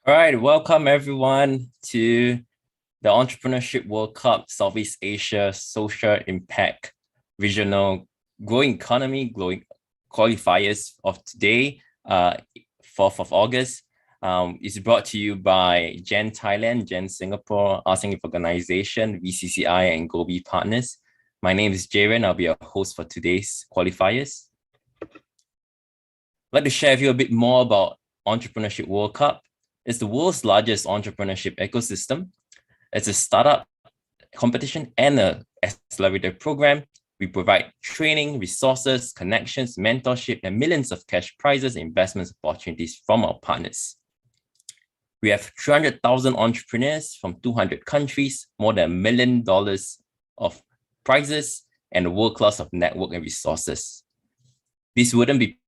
All right, welcome everyone to the Entrepreneurship World Cup Southeast Asia Social Impact Regional Growing Economy Growing Qualifiers of today, 4th of August. It's brought to you by Gen Thailand, Gen Singapore, ASEAN Organization, VCCI, and Gobi Partners. My name is Jaren. I'll be your host for today's qualifiers. I'd like to share with you a bit more about Entrepreneurship World Cup. It's the world's largest entrepreneurship ecosystem. It's a startup competition and an accelerator program. We provide training, resources, connections, mentorship, and millions of cash prizes and investment opportunities from our partners. We have 300,000 entrepreneurs from 200 countries, more than $1 million of prizes, and a world class of network and resources. This wouldn't be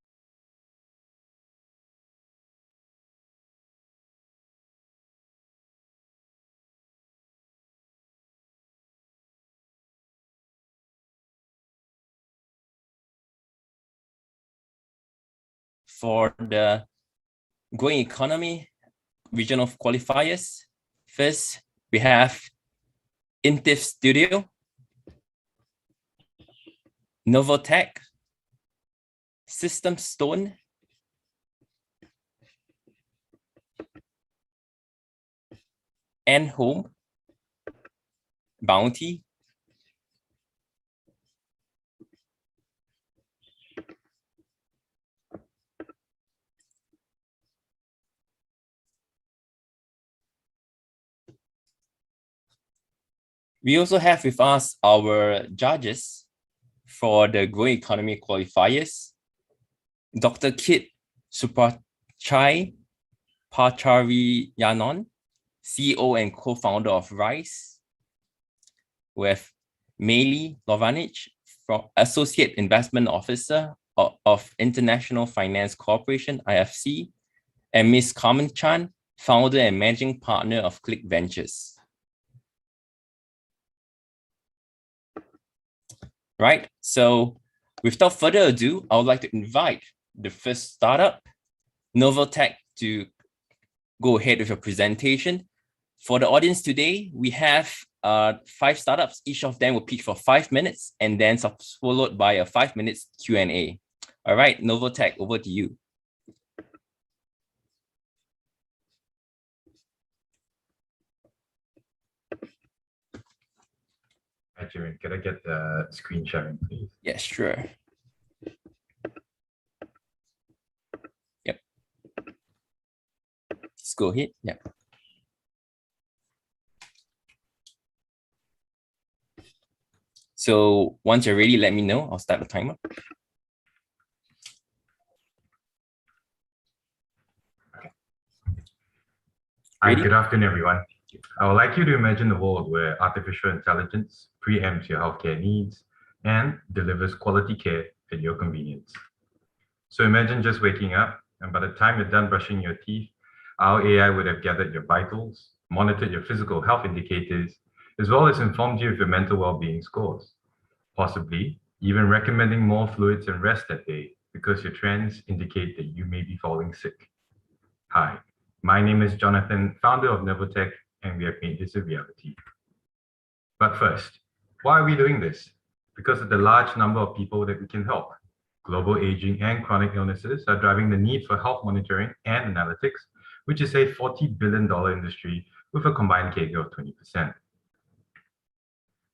for the growing economy regional qualifiers. First, we have Intif Studio, Novotech, System Stone, and Home, Bounty, we also have with us our judges for the growing economy qualifiers, Dr. Kit Supachai, Parchariyanon, CEO and co-founder of RISE, with Meili, Lovanich, Associate Investment Officer of International Finance Corporation, IFC, and Ms. Carman Chan, founder and managing partner of Click Ventures. Right, so without further ado, I would like to invite the first startup, Novotech, to go ahead with your presentation. For the audience today, we have 5 startups. Each of them will pitch for 5 minutes and then followed by a 5 minutes Q&A. All right, Novotech, over to you. Hi, Jaren. Can I get the screen sharing, please? Yeah, sure. Yep. Let's go ahead. Yeah. So once you're ready, let me know. I'll start the timer. Okay. Hi, good afternoon, everyone. I would like you to imagine a world where artificial intelligence preempts your healthcare needs and delivers quality care at your convenience. So imagine just waking up, and by the time you're done brushing your teeth, our AI would have gathered your vitals, monitored your physical health indicators, as well as informed you of your mental well-being scores, possibly even recommending more fluids and rest that day because your trends indicate that you may be falling sick. Hi, my name is Jonathan, founder of Novotech, and we have made this a reality. But first, why are we doing this? Because of the large number of people that we can help. Global aging and chronic illnesses are driving the need for health monitoring and analytics, which is a $40 billion industry with a combined CAGR of 20%.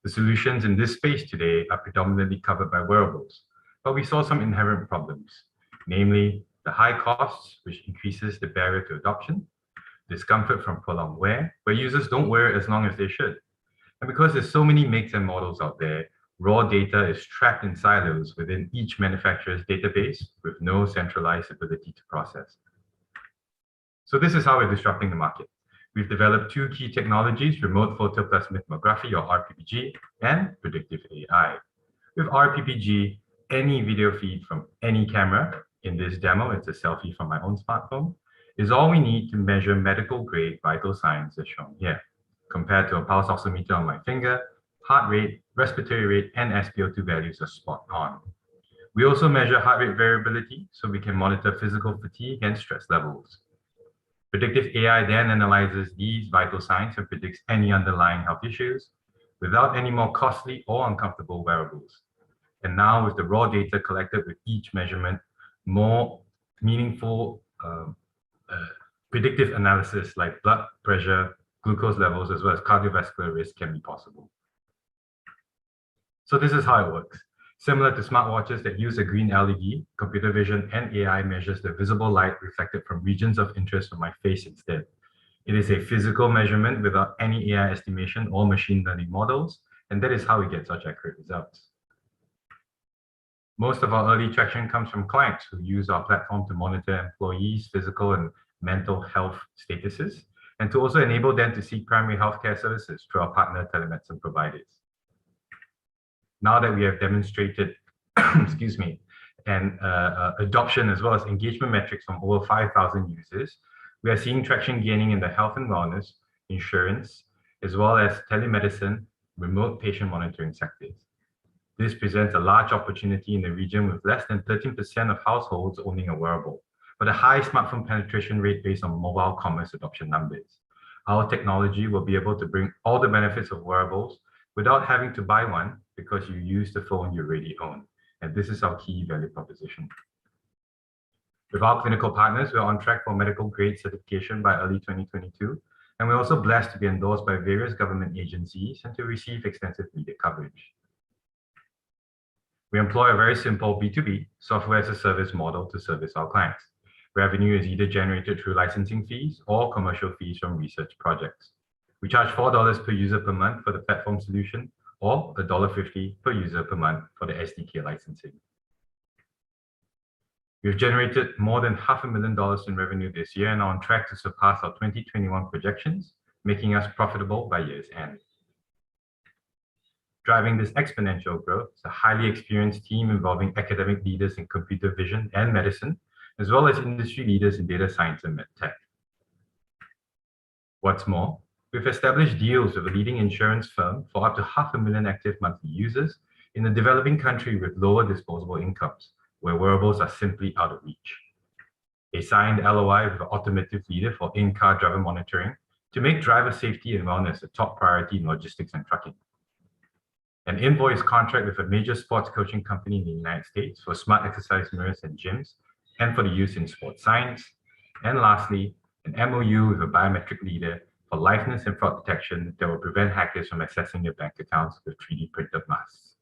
The solutions in this space today are predominantly covered by wearables, but we saw some inherent problems, namely the high costs, which increases the barrier to adoption, discomfort from prolonged wear, where users don't wear it as long as they should. And because there's so many makes and models out there, raw data is trapped in silos within each manufacturer's database with no centralized ability to process. So this is how we're disrupting the market. We've developed 2 key technologies, remote photoplasmidtomography or RPPG, and predictive AI. With RPPG, any video feed from any camera, in this demo, it's a selfie from my own smartphone, is all we need to measure medical grade vital signs as shown here. Compared to a pulse oximeter on my finger, heart rate, respiratory rate, and SpO2 values are spot on. We also measure heart rate variability so we can monitor physical fatigue and stress levels. Predictive AI then analyzes these vital signs and predicts any underlying health issues without any more costly or uncomfortable wearables. And now with the raw data collected with each measurement, more meaningful predictive analysis like blood pressure, glucose levels, as well as cardiovascular risk can be possible. So this is how it works. Similar to smartwatches that use a green LED, computer vision and AI measures the visible light reflected from regions of interest on my face instead. It is a physical measurement without any AI estimation or machine learning models, and that is how we get such accurate results. Most of our early traction comes from clients who use our platform to monitor employees' physical and mental health statuses, and to also enable them to seek primary healthcare services through our partner telemedicine providers. Now that we have demonstrated, excuse me, and adoption as well as engagement metrics from over 5,000 users, we are seeing traction gaining in the health and wellness, insurance, as well as telemedicine, remote patient monitoring sectors. This presents a large opportunity in the region with less than 13% of households owning a wearable, but a high smartphone penetration rate based on mobile commerce adoption numbers. Our technology will be able to bring all the benefits of wearables without having to buy one because you use the phone you already own. And this is our key value proposition. With our clinical partners, we're on track for medical grade certification by early 2022. And we're also blessed to be endorsed by various government agencies and to receive extensive media coverage. We employ a very simple B2B, software as a service model to service our clients. Revenue is either generated through licensing fees or commercial fees from research projects. We charge $4 per user per month for the platform solution or $1.50 per user per month for the SDK licensing. We've generated more than $500,000 in revenue this year and are on track to surpass our 2021 projections, making us profitable by year's end. Driving this exponential growth is a highly experienced team involving academic leaders in computer vision and medicine, as well as industry leaders in data science and medtech. What's more, we've established deals with a leading insurance firm for up to 500,000 active monthly users in a developing country with lower disposable incomes, where wearables are simply out of reach. A signed LOI with an automotive leader for in-car driver monitoring to make driver safety and wellness a top priority in logistics and trucking. An invoice contract with a major sports coaching company in the United States for smart exercise mirrors and gyms, and for the use in sports science. And lastly, an MOU with a biometric leader for liveness and fraud detection that will prevent hackers from accessing your bank accounts with 3D printed masks.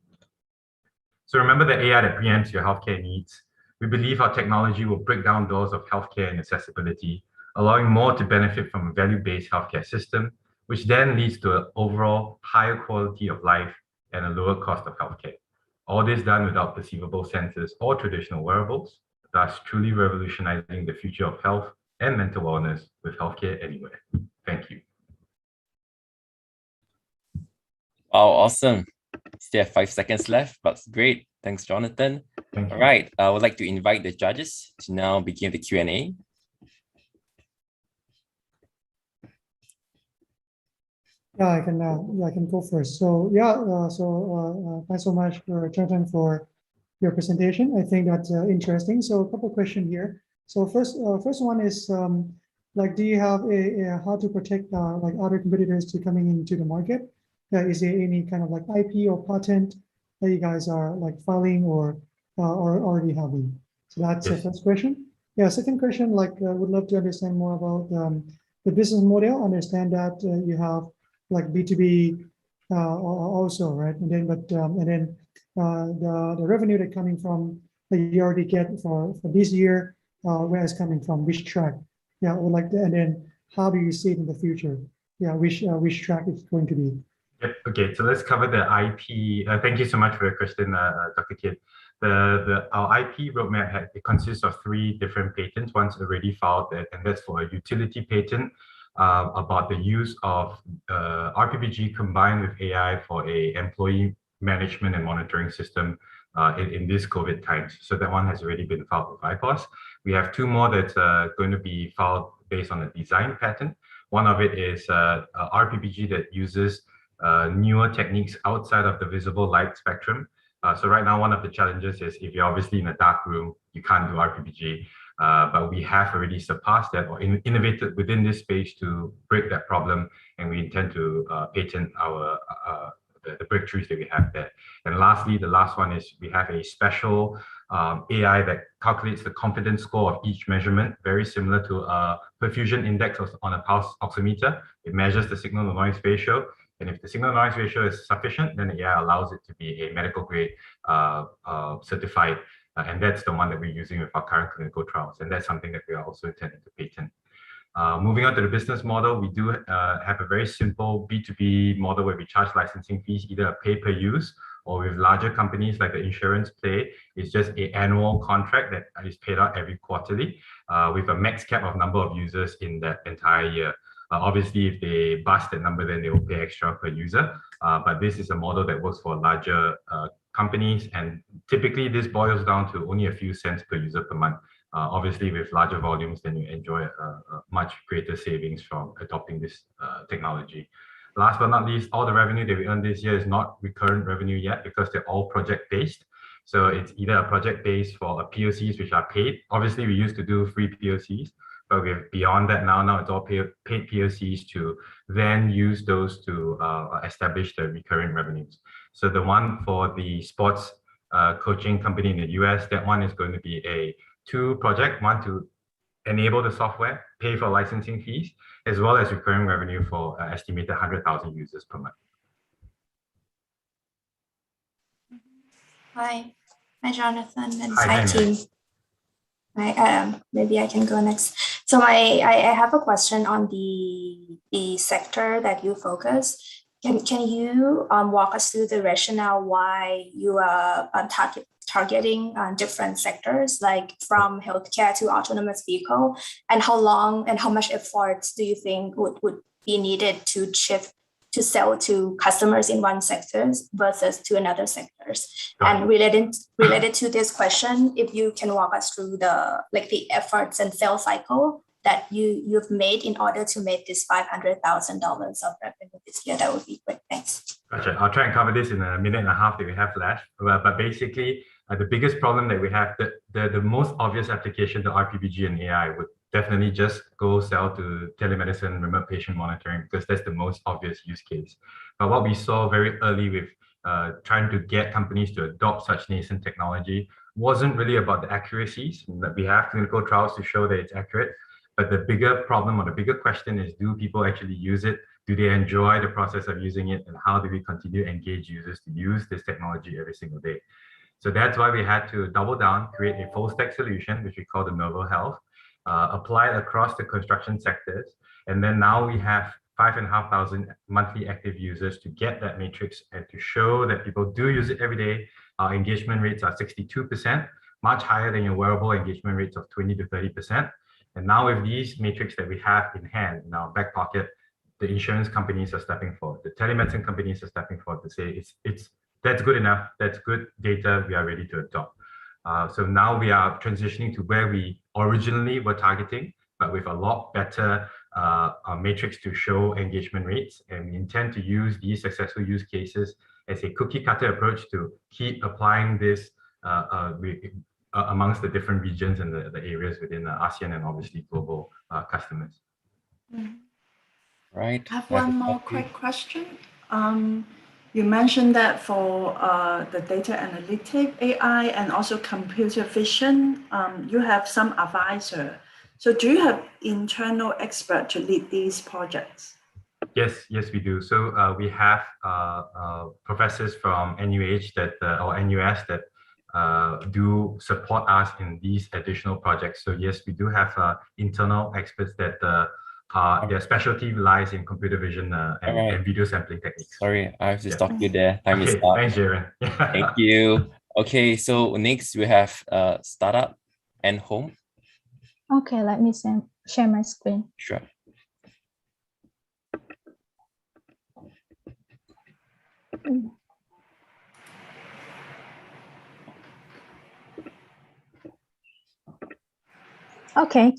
So remember the AI that preempts your healthcare needs. We believe our technology will break down doors of healthcare and accessibility, allowing more to benefit from a value-based healthcare system, which then leads to an overall higher quality of life and a lower cost of healthcare. All this done without perceivable sensors or traditional wearables, thus truly revolutionizing the future of health and mental wellness with healthcare anywhere. Thank you. Wow, awesome. Still have 5 seconds left, but great. Thanks, Jonathan. Thank you. All right, I would like to invite the judges to now begin the Q&A. Yeah, I can go first. So thanks so much, Jonathan, for your presentation. I think that's interesting. So a couple of questions here. So first one is like, do you have a how to protect like other competitors to coming into the market? Is there any kind of like IP or patent that you guys are like filing or already having? So that's the first question. Yeah, second question, like would love to understand more about the business model. Understand that you have like B2B also, right? And then the revenue that coming from that you already get for this year, where is coming from, which track? Yeah, I would like to, and then how do you see it in the future? Yeah, which track it's going to be? Yep. Okay, so let's cover the IP. Thank you so much for the question, Dr. Kid. Our IP roadmap it consists of 3 different patents. One's already filed, and that's for a utility patent about the use of RPPG combined with AI for a employee management and monitoring system in this COVID times. So that one has already been filed with IPOS. We have 2 more that's going to be filed based on a design patent. One of it is RPPG that uses newer techniques outside of the visible light spectrum. So right now, one of the challenges is if you're obviously in a dark room, you can't do RPPG. But we have already surpassed that or innovated within this space to break that problem, and we intend to patent our the breakthroughs that we have there. And lastly, the last one is we have a special AI that calculates the confidence score of each measurement, very similar to a perfusion index on a pulse oximeter. It measures the signal-to-noise ratio, and if the signal-to-noise ratio is sufficient, then the AI allows it to be a medical grade certified, and that's the one that we're using with our current clinical trials, and that's something that we are also intending to patent. Moving on to the business model, we do have a very simple B2B model where we charge licensing fees, either a pay-per-use, or with larger companies like the insurance play, it's just an annual contract that is paid out every quarterly with a max cap of number of users in that entire year. Obviously, if they bust that number, then they will pay extra per user. But this is a model that works for larger companies, and typically this boils down to only a few cents per user per month. Obviously, with larger volumes, then you enjoy a much greater savings from adopting this technology. Last but not least, all the revenue that we earn this year is not recurrent revenue yet because they're all project-based. So it's either a project-based for POCs, which are paid. Obviously, we used to do free POCs, but we're beyond that now. Now it's all paid POCs to then use those to establish the recurring revenues. So the one for the sports coaching company in the US, that one is going to be a two project, one to enable the software, pay for licensing fees, as well as recurring revenue for estimated 100,000 users per month. Hi, Jonathan, and Hi, team. Maybe I can go next. So I have a question on the sector that you focus. Can you walk us through the rationale why you are targeting different sectors, like from healthcare to autonomous vehicle, and how long and how much effort do you think would be needed to shift to sell to customers in one sector versus to another sectors? And related to this question, if you can walk us through the efforts and sales cycle that you've made in order to make this $500,000 of revenue this year, that would be great. Thanks. Gotcha. I'll try and cover this in a minute and a half that we have left. But basically, the biggest problem that we have, the most obvious application to RPBG and AI would definitely just go sell to telemedicine, remote patient monitoring, because that's the most obvious use case. But what we saw very early with trying to get companies to adopt such nascent technology wasn't really about the accuracies. We have clinical trials to show that it's accurate, but the bigger problem or the bigger question is, do people actually use it? Do they enjoy the process of using it? And how do we continue to engage users to use this technology every single day? So that's why we had to double down, create a full stack solution, which we call the Novo Health, apply it across the construction sectors. And then now we have 5,500 monthly active users to get that matrix and to show that people do use it every day. Our engagement rates are 62%, much higher than your wearable engagement rates of 20 to 30%. And now with these metrics that we have in hand, in our back pocket, the insurance companies are stepping forward. The telemedicine companies are stepping forward to say, that's good enough, that's good data, we are ready to adopt. So now we are transitioning to where we originally were targeting, but with a lot better matrix to show engagement rates. And we intend to use these successful use cases as a cookie cutter approach to keep applying this amongst the different regions and the areas within ASEAN and obviously global customers. Right. I have one more quick question. You mentioned that for the data analytic AI and also computer vision, you have some advisor. So do you have internal expert to lead these projects? Yes, we do. So we have professors from NUH or NUS that do support us in these additional projects. So yes, we do have internal experts that their specialty lies in computer vision and video sampling techniques. Sorry, I have to stop you there. Time is up. Thanks, Jaren. Thank you. Okay, so next we have startup and home. Okay, let me share my screen. Sure. Okay,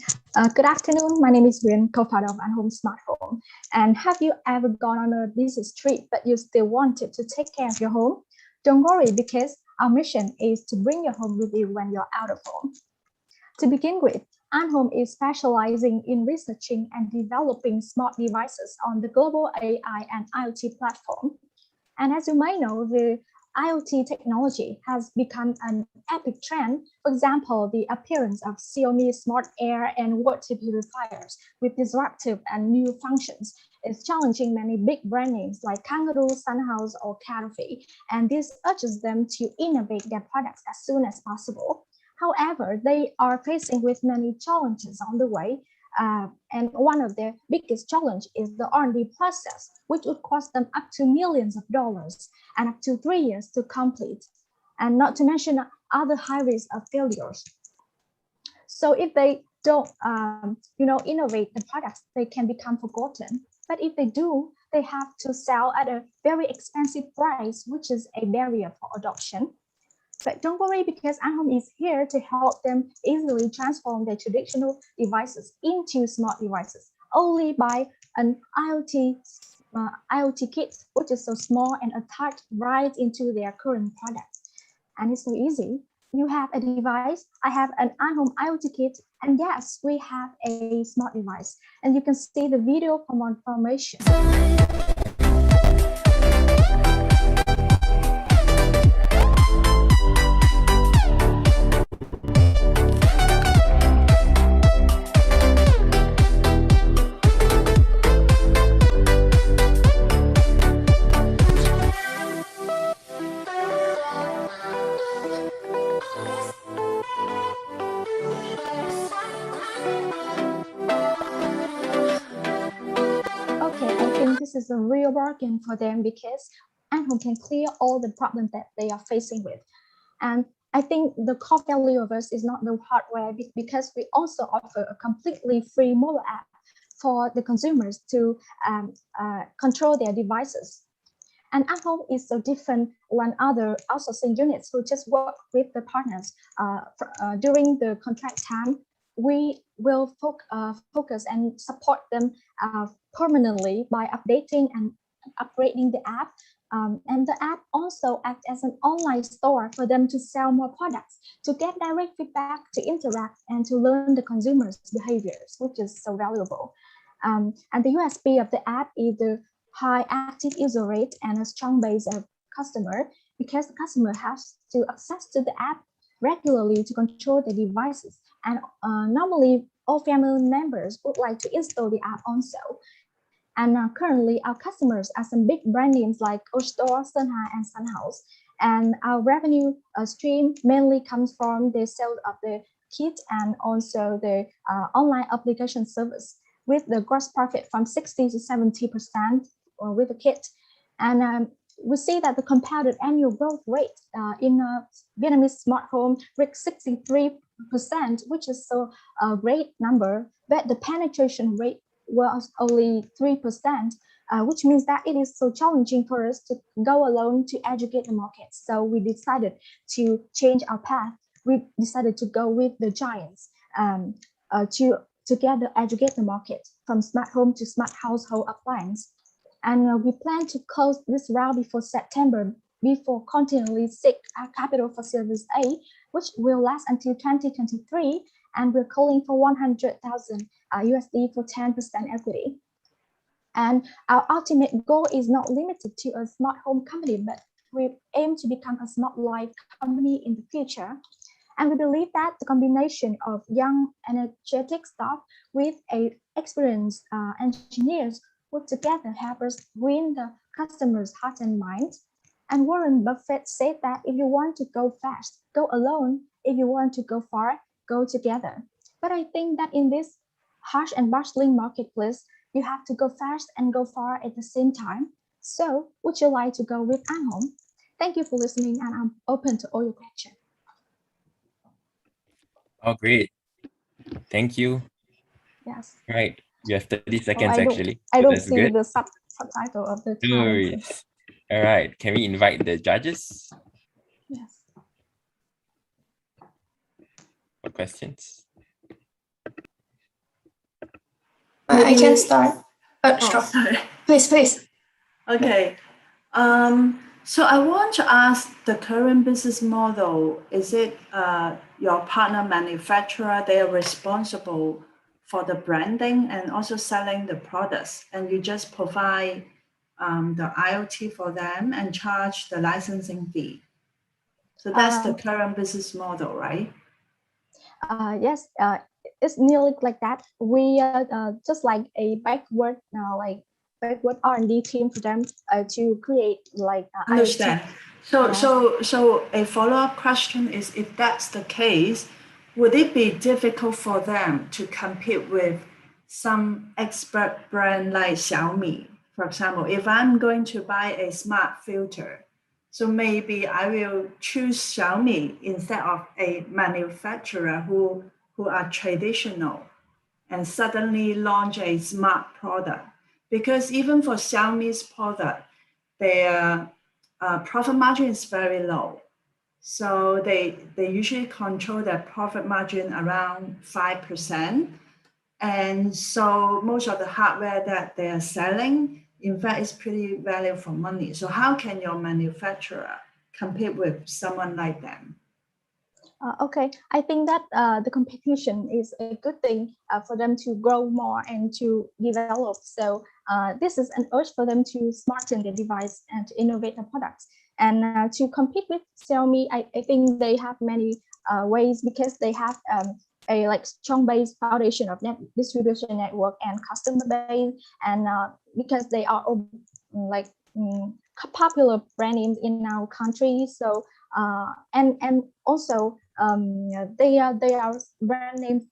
good afternoon. My name is Rin, co-founder of Home Smart Home. And have you ever gone on a business trip but you still wanted to take care of your home? Don't worry, because our mission is to bring your home with you when you're out of home. To begin with, Anhome is specializing in researching and developing smart devices on the global AI and IoT platform. And as you may know, the IoT technology has become an epic trend. For example, the appearance of Xiaomi smart air and water purifiers with disruptive and new functions is challenging many big brand names like Kangaroo, Sunhouse, or Caterpillar, and this urges them to innovate their products as soon as possible. However, they are facing with many challenges on the way, and one of their biggest challenge is the R&D process, which would cost them up to millions of dollars and up to 3 years to complete, and not to mention other high risk of failures. So if they don't, innovate the products, they can become forgotten. But if they do, they have to sell at a very expensive price, which is a barrier for adoption. But don't worry, because Anhome is here to help them easily transform their traditional devices into smart devices only by an IoT kit, which is so small and attached right into their current product. And it's so easy. You have a device, I have an Anhome IoT kit, and yes, we have a smart device. And you can see the video for more information. This is a real bargain for them because Anhome can clear all the problems that they are facing with. And I think the core value of us is not the hardware, because we also offer a completely free mobile app for the consumers to control their devices. And Anhome is so different than other outsourcing units who just work with the partners during the contract time. We will focus and support them permanently by updating and upgrading the app. And the app also acts as an online store for them to sell more products, to get direct feedback, to interact, and to learn the consumers' behaviors, which is so valuable. And the USP of the app is the high active user rate and a strong base of customer, because the customer has to access to the app regularly to control the devices. And normally, all family members would like to install the app also. And currently, our customers are some big brand names like Oshtor, Sunha, and Sunhouse. And our revenue stream mainly comes from the sale of the kit and also the online application service, with the gross profit from 60 to 70% with the kit. And we see that the compounded annual growth rate in Vietnamese smart home reached 63%, which is so a great number, but the penetration rate was only 3%, which means that it is so challenging for us to go alone to educate the market. So we decided to change our path. We decided to go with the giants to together educate the market from smart home to smart household appliance. And we plan to close this round before September, before continually seek capital for Series A, which will last until 2023. And we're calling for 100,000 USD for 10% equity. And our ultimate goal is not limited to a smart home company, but we aim to become a smart life company in the future. And we believe that the combination of young, energetic staff with experienced engineers would together help us win the customer's heart and mind. And Warren Buffett said that if you want to go fast, go alone. If you want to go far, go together. But I think that in this harsh and bustling marketplace, you have to go fast and go far at the same time. So would you like to go with Anhome? Thank you for listening, and I'm open to all your questions. Oh, great. Thank you. Yes. Right. You have 30 seconds actually. I So don't that's see good. the subtitle of the No time. worries. All right. Can we invite the judges Yes. for questions? I can start. Sure. Sorry. Please. Okay. So I want to ask the current business model, is it your partner manufacturer, they are responsible for the branding and also selling the products, and you just provide the IoT for them and charge the licensing fee? So that's the current business model, right? Yes, it's nearly like that. We just like a backward R&D team for them to create like Understand. IoT. So a follow-up question is, if that's the case, would it be difficult for them to compete with some expert brand like Xiaomi? For example, if I'm going to buy a smart filter, so maybe I will choose Xiaomi instead of a manufacturer who are traditional and suddenly launch a smart product. Because even for Xiaomi's product, their profit margin is very low. So they usually control their profit margin around 5%. And so most of the hardware that they are selling, in fact, is pretty value for money. So how can your manufacturer compete with someone like them? Okay, I think that the competition is a good thing for them to grow more and to develop. So this is an urge for them to smarten their device and to innovate their products. And to compete with Xiaomi, I think they have many ways, because they have a like strong base foundation of distribution network and customer base, and because they are like popular brand names in our country. So and also they are brand names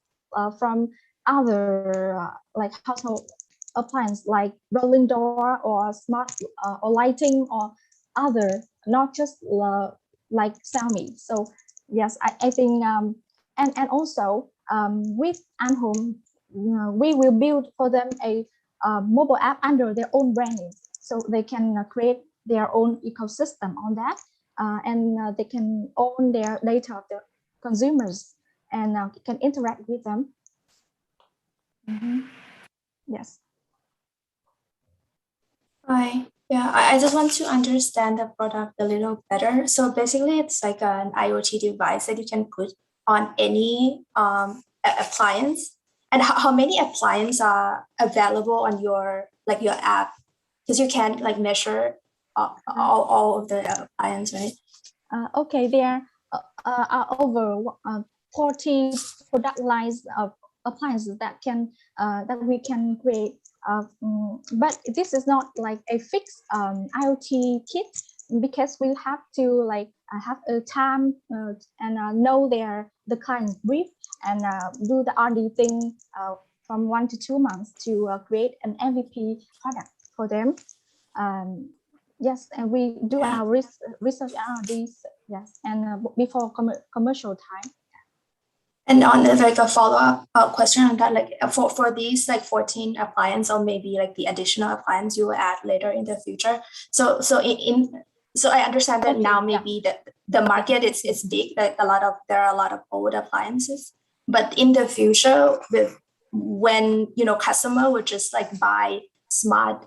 from other like household appliance like rolling door or smart or lighting or other, not just like Xiaomi. So yes, I think and also with Anhome, we will build for them a mobile app under their own brand name, so they can create their own ecosystem on that, and they can own their data of the consumers and can interact with them. Yes. Right. Yeah, I just want to understand the product a little better. So basically, it's like an IoT device that you can put on any appliance. And how many appliances are available on your app? Because you can like measure all of the appliances, right? Okay, there are over 40 product lines of appliances that we can create. But this is not like a fixed IoT kit, because we have to like have a time and know the client brief and do the R&D thing from 1 to 2 months to create an MVP product for them. Yes, and we do our research R&D, yes, and before commercial time. And on like a follow-up question on that, like for these like 14 appliances, or maybe like the additional appliance you will add later in the future. So I understand that now maybe the market is big, like there are a lot of old appliances, but in the future, when customer would just like buy smart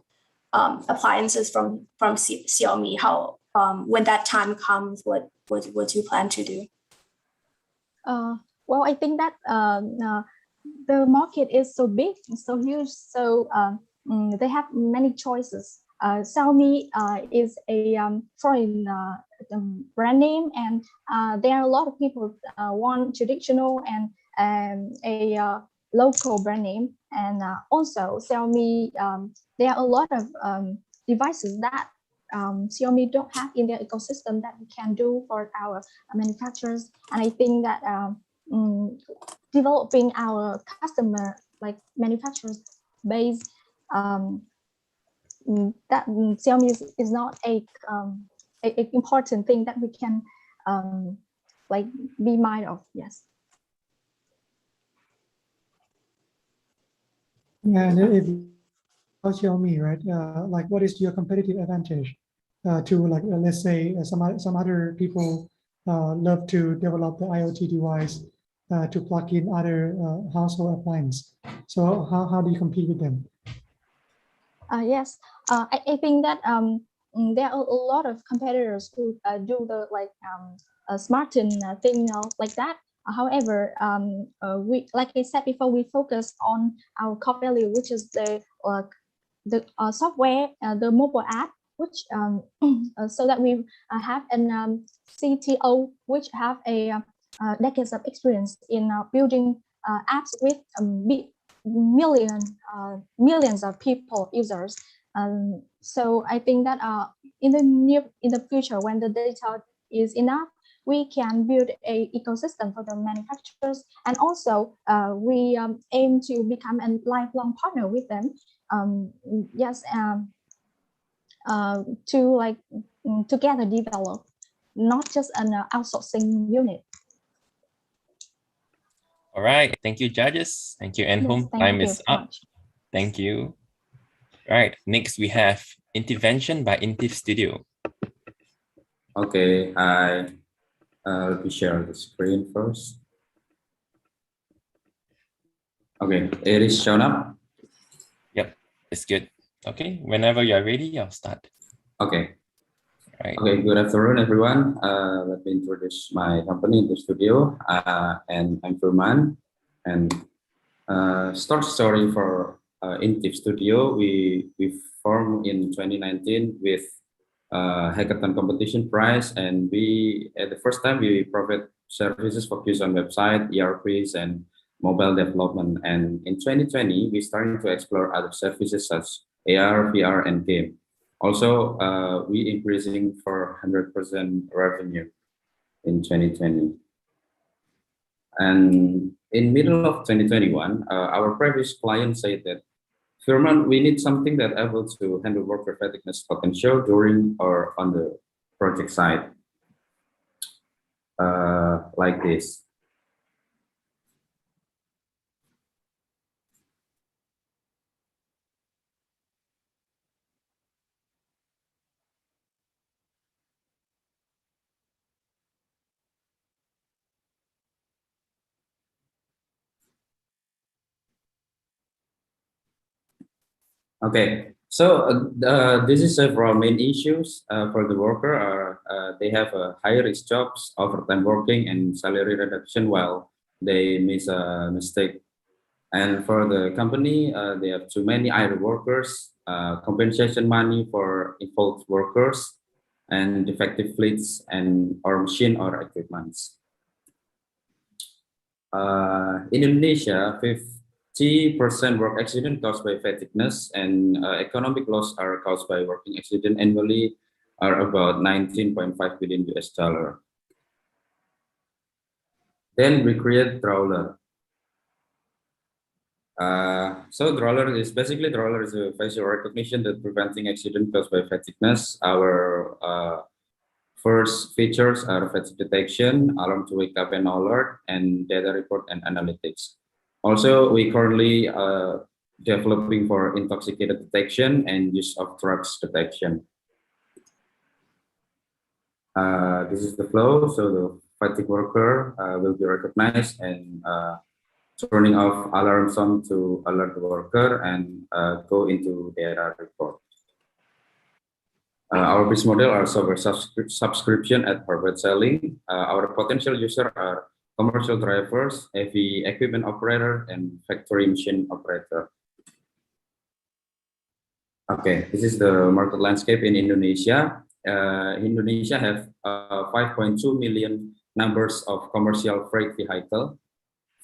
appliances from Xiaomi, how when that time comes, what you plan to do? Well, I think that the market is so big, so huge, so they have many choices. Xiaomi is a foreign brand name, and there are a lot of people want traditional and a local brand name. And also Xiaomi, there are a lot of devices that Xiaomi don't have in their ecosystem that we can do for our manufacturers. And I think that developing our customer like manufacturers base, that Xiaomi is not a important thing that we can like be mind of. Yes. And if Xiaomi, right? Like, what is your competitive advantage to like let's say some other people love to develop the IoT device to plug in other household appliances. So how do you compete with them? Yes, I think that there are a lot of competitors who do the smarten thing like that. However, we, like I said before, we focus on our core value, which is the software, the mobile app, which so that we have an CTO which have a decades of experience in building apps with millions of people users. So I think that in the future, when the data is enough, we can build a ecosystem for the manufacturers, and also we aim to become a lifelong partner with them. To together develop, not just an outsourcing unit. All right, thank you, judges. Thank you, Enhom. Yes, Time you is so up. much. Thank you. All right, next we have intervention by Intiv Studio. Okay, let me share the screen first. Okay, it is shown up. Yep, it's good. Okay, whenever you're ready, I'll start. Okay. Right. Okay, good afternoon, everyone. Let me introduce my company in the studio, and I'm Carman. And start story for Intiv Studio. We formed in 2019 with hackathon competition prize, and we at the first time we provide services focused on website, ERPs, and mobile development. And in 2020, we started to explore other services such as AR, VR, and game. Also, we increasing for 100% revenue in 2020. And in middle of 2021, our previous client said that, Carman, we need something that able to handle worker fatigueness potential during or on the project side, like this. Okay, so this is several main issues for the worker. They have high risk jobs, overtime working, and salary reduction while they miss a mistake. And for the company, they have too many idle workers, compensation money for involved workers, and defective fleets and or machine or equipments. In Indonesia, 50% work accident caused by fatigueness, and economic loss are caused by working accident annually are about 19.5 billion US dollar. Then we create Drawler. So Drawler is basically a facial recognition that preventing accident caused by fatigueness. Our first features are fatigue detection, alarm to wake up and alert, and data report and analytics. Also, we currently developing for intoxicated detection and use of drugs detection. This is the flow. So the fatigue worker will be recognized and turning off alarm sound to alert the worker and go into data report. Our business model are software subscription at private selling. Our potential users are commercial drivers, heavy equipment operator, and factory machine operator. Okay, this is the market landscape in Indonesia. Indonesia have 5.2 million numbers of commercial freight vehicle,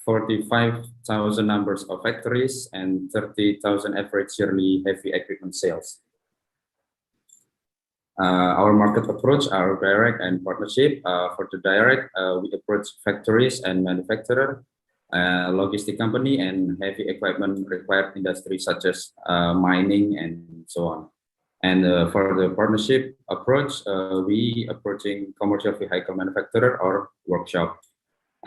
45,000 numbers of factories, and 30,000 average yearly heavy equipment sales. Our market approach are direct and partnership. For the direct, we approach factories and manufacturer, logistic company, and heavy equipment required industries such as mining and so on. And for the partnership approach, we approaching commercial vehicle manufacturer or workshop.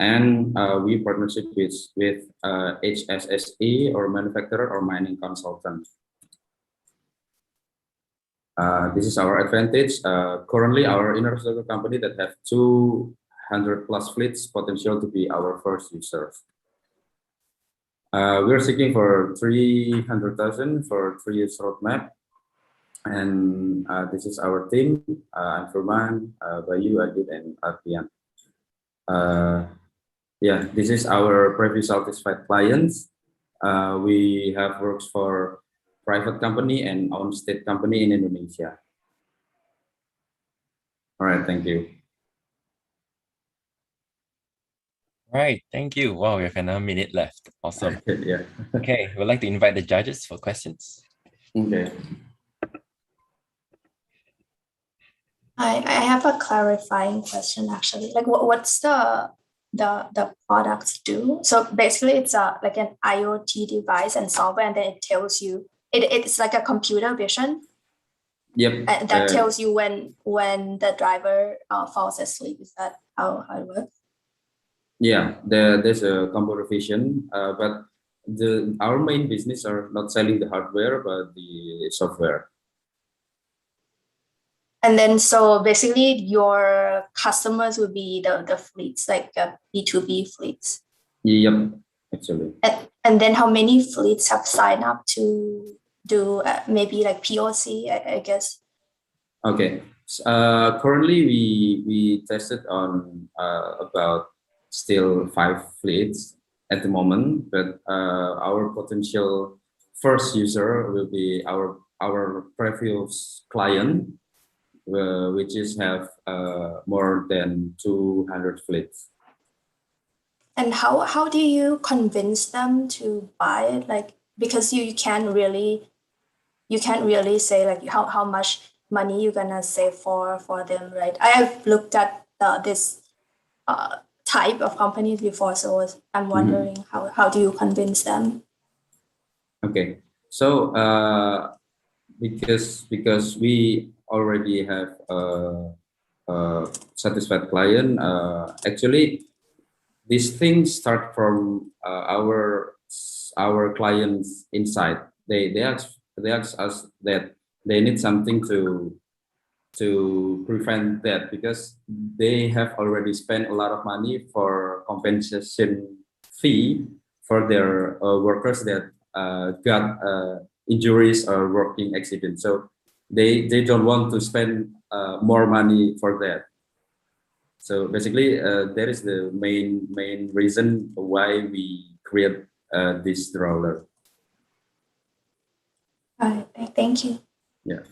And we partnership with HSSE or manufacturer or mining consultant. This is our advantage. Currently, our inner circle company that have 200 plus fleets potential to be our first users. We are seeking for 300,000 for 3 years roadmap. And this is our team. I'm Furman, Bayu, Adit, and Artian. Yeah, this is our previous satisfied clients. We have works for private company and own state company in Indonesia. All right, thank you. Right, thank you. Wow, we have another minute left. Awesome. Yeah. Okay, we'd like to invite the judges for questions. Okay. I have a clarifying question actually. Like what's the products do? So basically it's like an IoT device and software, and then it tells you it's like a computer vision. Yep. That tells you when the driver falls asleep. Is that how it works? Yeah, there's a computer vision, but our main business are not selling the hardware, but the software. And then, so basically your customers would be the fleets, like B2B fleets. Yep, actually. And then how many fleets have signed up to do maybe like POC, I guess? Okay. Currently, we tested on about still 5 fleets at the moment, but our potential first user will be our previous client, which is have more than 200 fleets. And how do you convince them to buy it? Like, because you can't really say like how much money you're gonna save for them, right? I have looked at this type of companies before, so I'm wondering how do you convince them? Okay, so because we already have a satisfied client, actually these things start from our clients inside. They ask us that they need something to prevent that, because they have already spent a lot of money for compensation fee for their workers that got injuries or working accidents. So they don't want to spend more money for that. So basically, that is the main reason why we create this roller. Thank you. Yeah.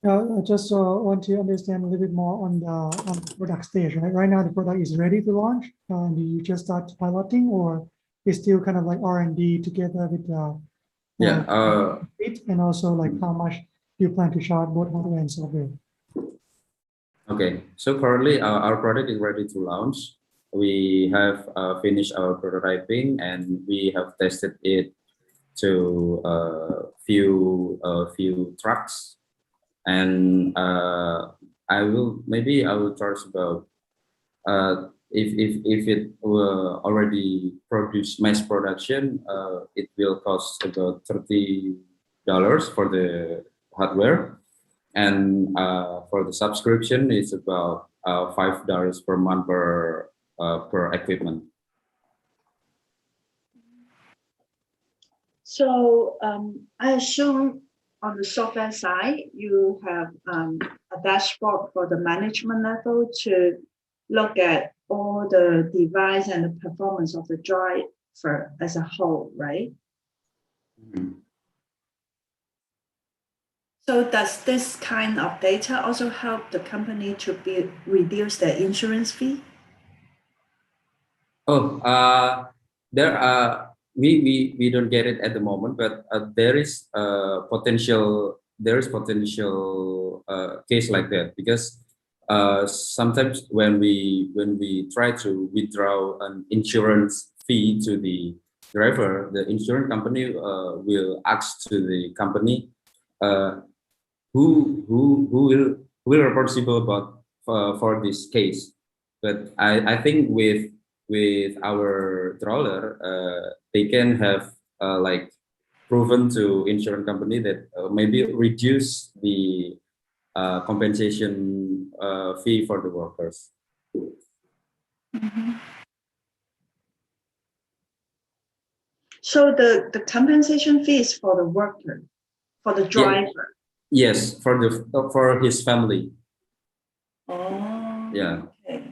I just want to understand a little bit more on the product stage. Right now, the product is ready to launch. Do you just start piloting, or is still kind of like R&D together with it, and also like how much do you plan to charge both hardware and software? Okay, so currently our product is ready to launch. We have finished our prototyping and we have tested it to a few trucks, and I will charge about if it will already produce mass production, it will cost about $30 for the hardware. And for the subscription, it's about $5 per month per equipment. So I assume on the software side, you have a dashboard for the management level to look at all the device and the performance of the driver as a whole, right? Mm-hmm. So does this kind of data also help the company to reduce their insurance fee? Oh, we don't get it at the moment, but there is potential case like that, because sometimes when we try to withdraw an insurance fee to the driver, the insurance company will ask to the company who will responsible about for this case. But I think with our trawler, they can have like proven to insurance company that maybe reduce the compensation fee for the workers. Mm-hmm. So the compensation fee is for the worker, for the driver. Yes, for his family. Oh. Yeah. Okay.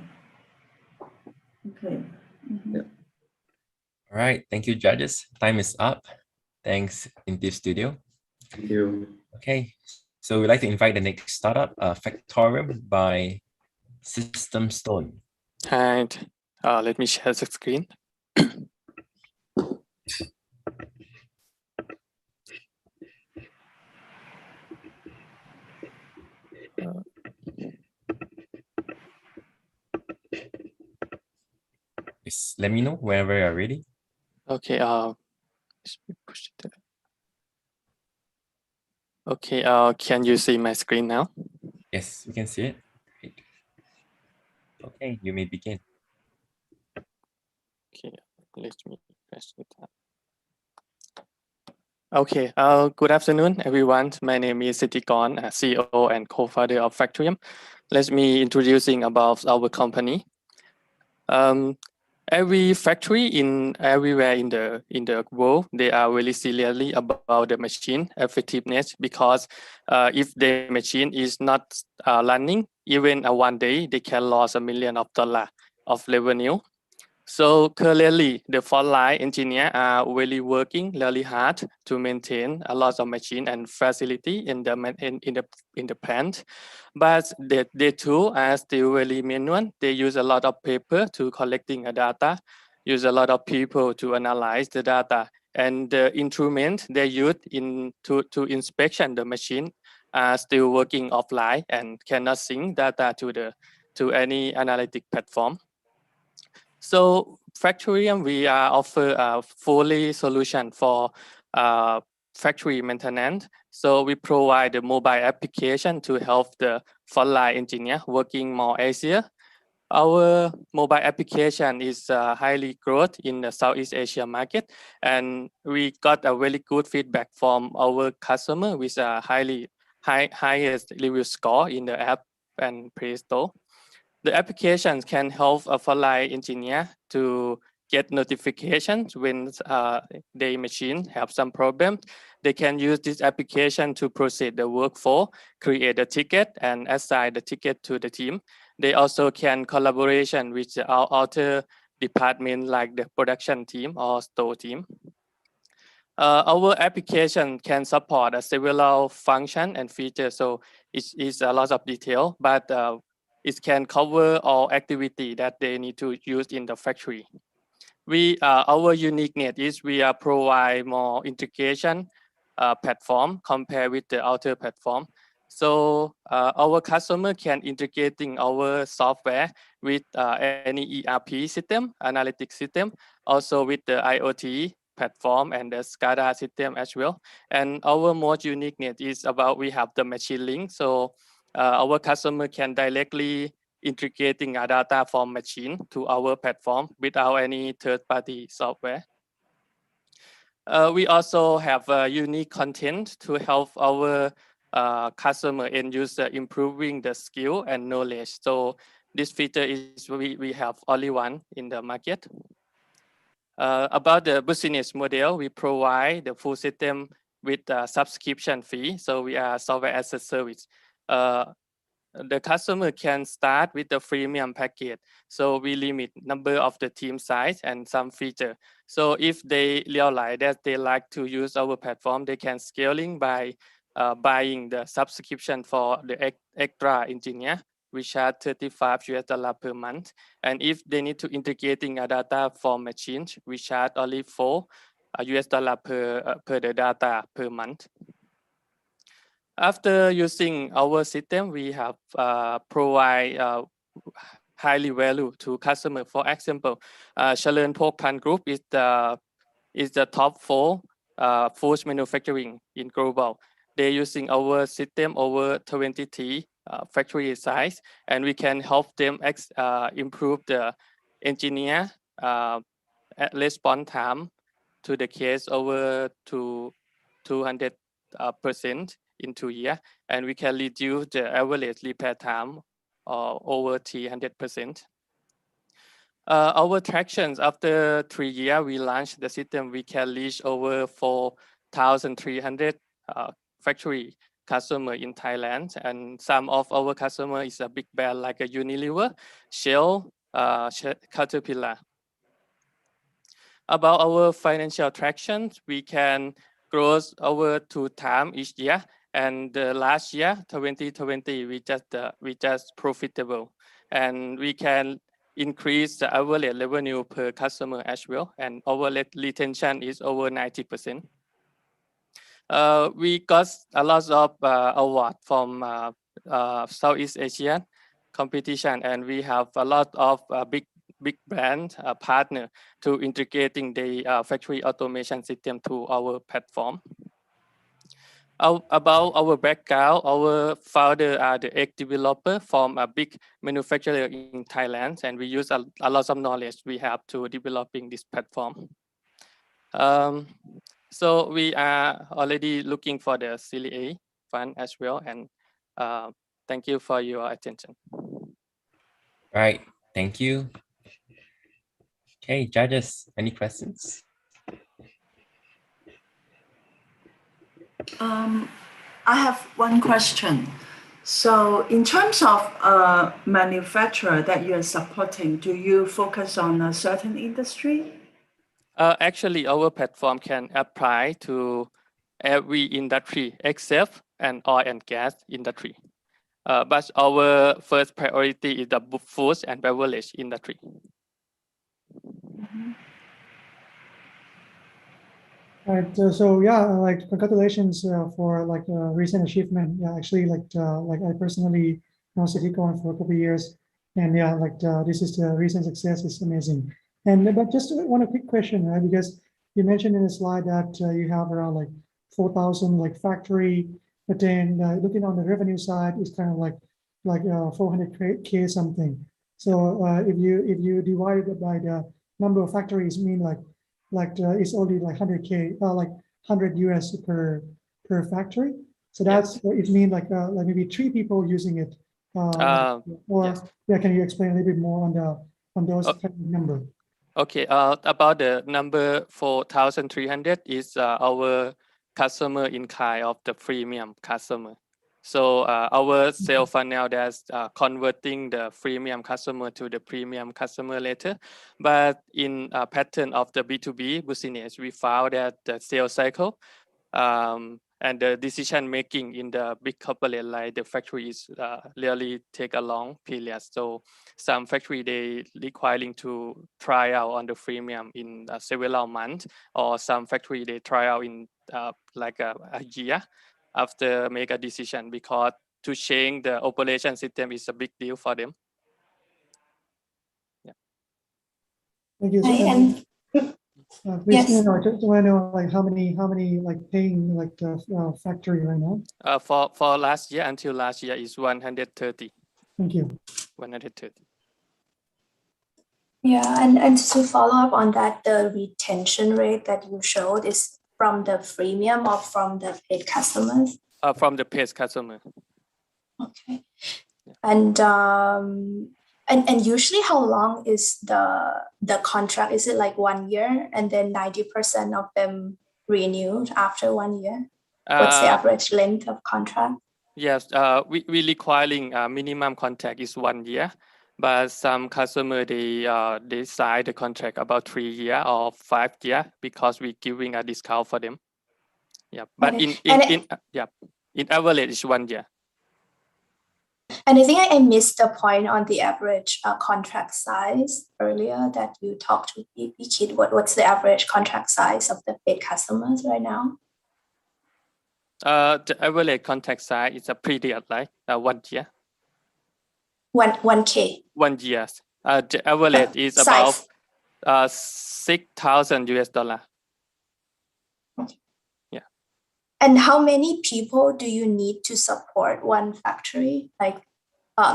Okay. Yeah. All right. Thank you, judges. Time is up. Thanks, Intiv Studio. Thank you. Okay. So we'd like to invite the next startup, Factorium by System Stone. And let me share the screen. Just let me know whenever you're ready. Okay. Let me push it. Okay. Can you see my screen now? Yes, we can see it. Great. Okay, you may begin. Okay. Let me press it. Okay. Good afternoon, everyone. My name is Sitikon, CEO and co-founder of Factorium. Let me introducing about our company. Every factory everywhere in the world, they are really seriously about the machine effectiveness, because if the machine is not running, even one day, they can lose $1 million of revenue. So currently, the frontline engineer are really working really hard to maintain a lot of machine and facility in the plant, but they too are still really manual. They use a lot of paper to collecting data, use a lot of people to analyze the data, and the instrument they use to inspection the machine are still working offline and cannot sync data to any analytic platform. So Factorium, we offer a fully solution for factory maintenance. So we provide a mobile application to help the frontline engineer working more easier. Our mobile application is highly growth in the Southeast Asia market, and we got a really good feedback from our customer with a highest review score in the app and Play Store. The application can help a frontline engineer to get notifications when their machine have some problem. They can use this application to proceed the workflow, create a ticket, and assign the ticket to the team. They also can collaboration with our other department like the production team or store team. Our application can support several function and features, so it's a lot of detail, but it can cover all activity that they need to use in the factory. Our uniqueness is we provide more integration platform compared with the other platform. So our customer can integrating our software with any ERP system, analytic system, also with the IoT platform and the SCADA system as well. And our most uniqueness is about we have the machine link. So our customer can directly integrating data from machine to our platform without any third-party software. We also have unique content to help our customer end user improving the skill and knowledge. So this feature is we have only one in the market. About the business model, we provide the full system with a subscription fee. So we are software as a service. The customer can start with the freemium package. So we limit number of the team size and some feature. So if they realize that they like to use our platform, they can scaling by buying the subscription for the extra engineer, which are $35 per month. And if they need to integrating data from machines, we charge only $4 per the data per month. After using our system, we have provide highly value to customer. For example, Chalerone Pokpan Group is the top 4 food manufacturing in global. They're using our system over 23 factory size, and we can help them improve the engineer response time to the case over to 200% in 2 years, and we can reduce the average repair time over 300%. Our tractions after 3 years, we launched the system. We can reach over 4,300 factory customer in Thailand, and some of our customer is a big brand like a Unilever, Shell, Caterpillar. About our financial traction, we can grow over 2 times each year, and the last year 2020 we just profitable, and we can increase the average revenue per customer as well, and our retention is over 90%. We got a lot of award from Southeast Asian competition, and we have a lot of big brand partner to integrating the factory automation system to our platform. About our background, our founder are the egg developer from a big manufacturer in Thailand, and we use a lot of knowledge we have to developing this platform. So we are already looking for the Series A fund as well, and thank you for your attention. Right, thank you. Okay, judges, any questions? I have one question. So in terms of manufacturer that you are supporting, do you focus on a certain industry? Actually, our platform can apply to every industry except an oil and gas industry. But our first priority is the food and beverage industry. All right. So yeah, like congratulations for like recent achievement. Yeah, actually, like I personally know Citicorn for a couple of years, and yeah, like this is the recent success is amazing. And but just one a quick question, right? Because you mentioned in the slide that you have around like 4,000 like factory, but then looking on the revenue side is kind of like 400K something. So if you divide it by the number of factories, mean like it's only like 100K, like 100 US per factory. So that's it means like maybe 3 people using it. Or yes. Yeah, can you explain a little bit more on those kind of number? Okay, about the number 4,300 is our customer in kind of the premium customer. So our sales funnel that's converting the freemium customer to the premium customer later. But in a pattern of the B2B business, we found that the sales cycle and the decision making in the big corporate like the factories really take a long period. So some factory they requiring to try out on the freemium in several months, or some factory they try out in like a year after make a decision, because to change the operation system is a big deal for them. Yeah. Thank you. Please, yes. I just want to know like how many like paying like factory right now? For last year until last year is 130. Thank you. 130. Yeah, and to follow up on that, the retention rate that you showed is from the freemium or from the paid customers? From the paid customer. Okay. And usually how long is the contract? Is it like 1 year and then 90% of them renewed after 1 year? What's the average length of contract? Yes, we requiring minimum contract is 1 year, but some customer they sign the contract about 3 years or 5 years because we giving a discount for them. Yeah, but okay. in average is 1 year. And I think I missed the point on the average contract size earlier that you talked with Kid. What's the average contract size of the paid customers right now? The average contract size is a period like 1 year. 1K. 1 year. The average is size. About $6,000 US. Okay. Yeah. And how many people do you need to support one factory, like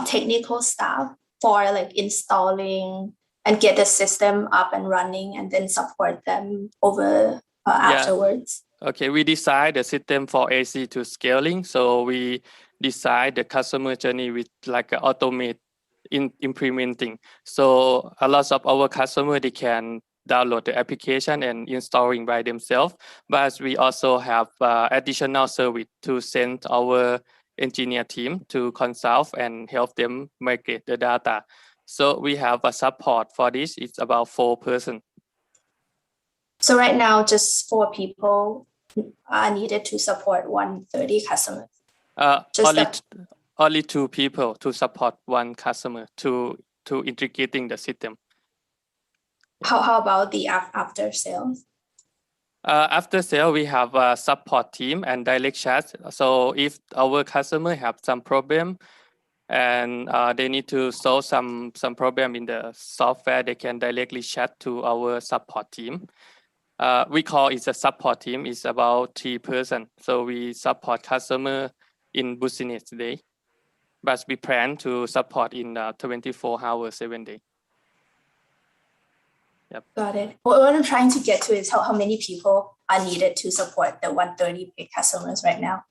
technical staff, for like installing and get the system up and running and then support them over afterwards? Okay, we design the system for AC to scaling. So we design the customer journey with like automate in implementing. So a lot of our customer they download the application and installing by themselves. But we also have additional service to send our engineer team to consult and help them migrate the data. So we have a support for this. It's about 4 persons. So right now, just 4 people are needed to support 130 customers. Only 2 people to support 1 customer to integrating the system. How about the after sales? After sale, we have a support team and direct chat. So if our customer have some problem and they need to solve some problem in the software, they can directly chat to our support team. We call it a support team. It's about 3 persons. So we support customer in business day, but we plan to support in 24 hours, 7 days. Yep. Got it. What I'm trying to get to is how many people are needed to support the 130 paid customers right now.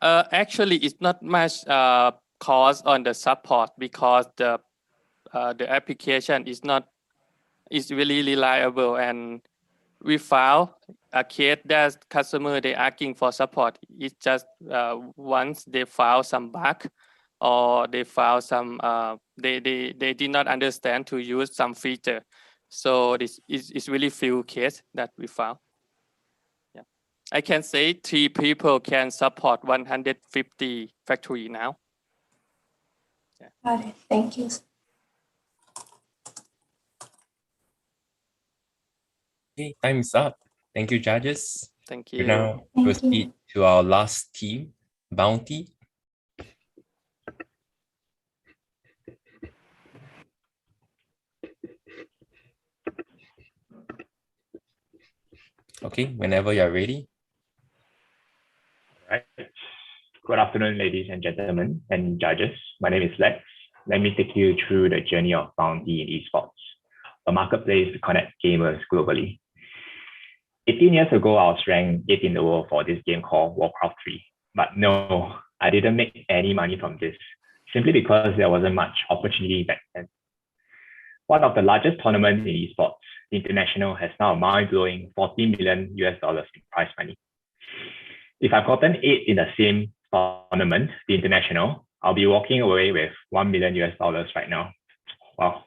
Actually, it's not much cost on the support because the application is really reliable, and we found a case that customer they asking for support. It's just once they found some bug or they found some they did not understand to use some feature. So this is really few cases that we found. Yeah, I can say 3 people can support 150 factory now. Yeah. Got it. Thank you. Okay, time is up. Thank you, judges. Thank We you. now Thank proceed to our last team, Bounty. Okay, whenever you're ready. Right. Good afternoon, ladies and gentlemen and judges. My name is Lex. Let me take you through the journey of Bounty in esports, a marketplace to connect gamers globally. 18 years ago, I was ranked 8th in the world for this game called Warcraft 3. But no, I didn't make any money from this, simply because there wasn't much opportunity back then. One of the largest tournaments in esports, the International, has now a mind-blowing $40 million in prize money. If I've gotten 8th in the same tournament, the International, I'll be walking away with $1 million right now. Wow.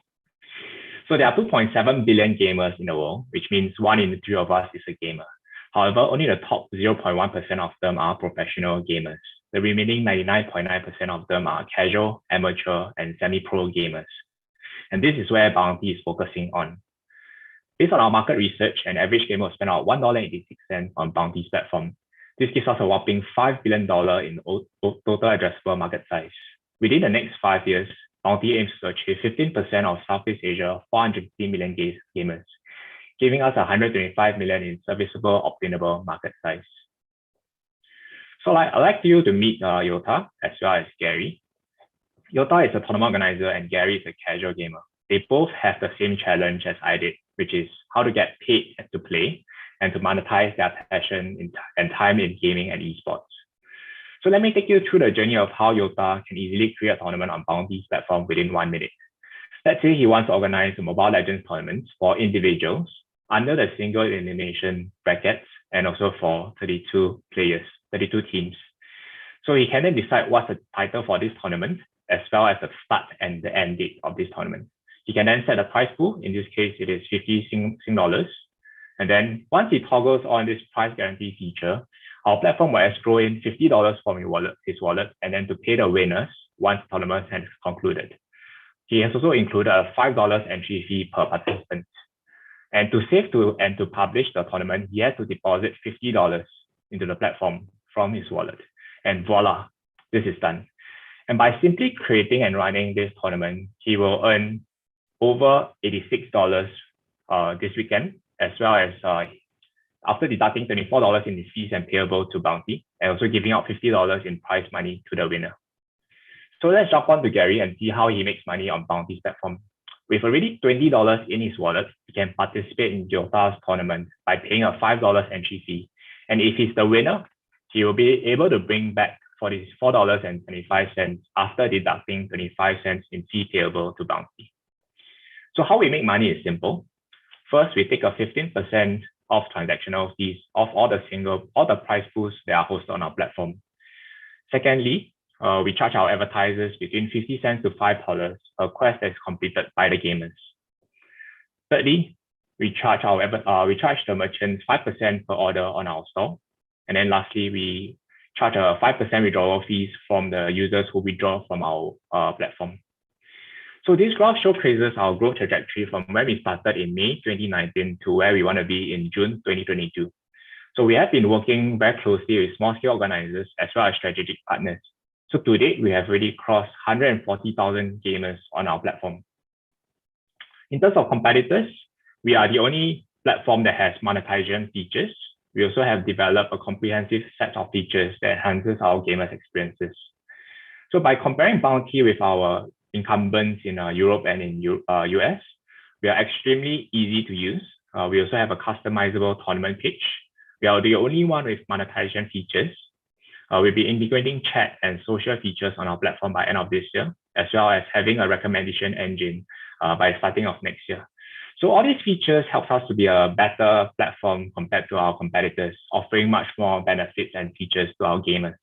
So there are 2.7 billion gamers in the world, which means 1 in 3 of us is a gamer. However, only the top 0.1% of them are professional gamers. The remaining 99.9% of them are casual, amateur, and semi-pro gamers. And this is where Bounty is focusing on. Based on our market research, an average gamer will spend out $1.86 on Bounty's platform. This gives us a whopping $5 billion in total addressable market size. Within the next 5 years, Bounty aims to achieve 15% of Southeast Asia, 450 million gamers, giving us 125 million in serviceable, obtainable market size. So I'd like you to meet Yota as well as Gary. Yota is a tournament organizer and Gary is a casual gamer. They both have the same challenge as I did, which is how to get paid to play and to monetize their passion and time in gaming and esports. So let me take you through the journey of how Yota can easily create a tournament on Bounty's platform within 1 minute. Let's say he wants to organize a Mobile Legends tournament for individuals under the single elimination brackets and also for 32 players, 32 teams. So he can then decide what's the title for this tournament, as well as the start and the end date of this tournament. He can then set a prize pool. In this case, it is 50 Sing dollars. And then once he toggles on this prize guarantee feature, our platform will escrow in $50 from his wallet, and then to pay the winners once the tournament has concluded. He has also included a $5 entry fee per participant. And to save and to publish the tournament, he has to deposit $50 into the platform from his wallet. And voila, this is done. And by simply creating and running this tournament, he will earn over $86 this weekend, as well as after deducting $24 in his fees and payable to Bounty, and also giving out $50 in prize money to the winner. So let's jump on to Gary and see how he makes money on Bounty's platform. With already $20 in his wallet, he can participate in Yota's tournament by paying a $5 entry fee. And if he's the winner, he will be able to bring back $44.25 after deducting 25 cents in fee payable to Bounty. So how we make money is simple. First, we take a 15% of transactional fees of all the prize pools that are hosted on our platform. Secondly, we charge our advertisers between 50 cents to $5 per quest that is completed by the gamers. Thirdly, we charge the merchants 5% per order on our store. And then lastly, we charge a 5% withdrawal fees from the users who withdraw from our platform. So this graph showcases our growth trajectory from where we started in May 2019 to where we want to be in June 2022. So we have been working very closely with small-scale organizers as well as strategic partners. So to date, we have already crossed 140,000 gamers on our platform. In terms of competitors, we are the only platform that has monetization features. We also have developed a comprehensive set of features that enhances our gamers' experiences. So by comparing Bounty with our incumbents in Europe and in US, we are extremely easy to use. We also have a customizable tournament page. We are the only one with monetization features. We'll be integrating chat and social features on our platform by end of this year, as well as having a recommendation engine by starting of next year. So all these features help us to be a better platform compared to our competitors, offering much more benefits and features to our gamers.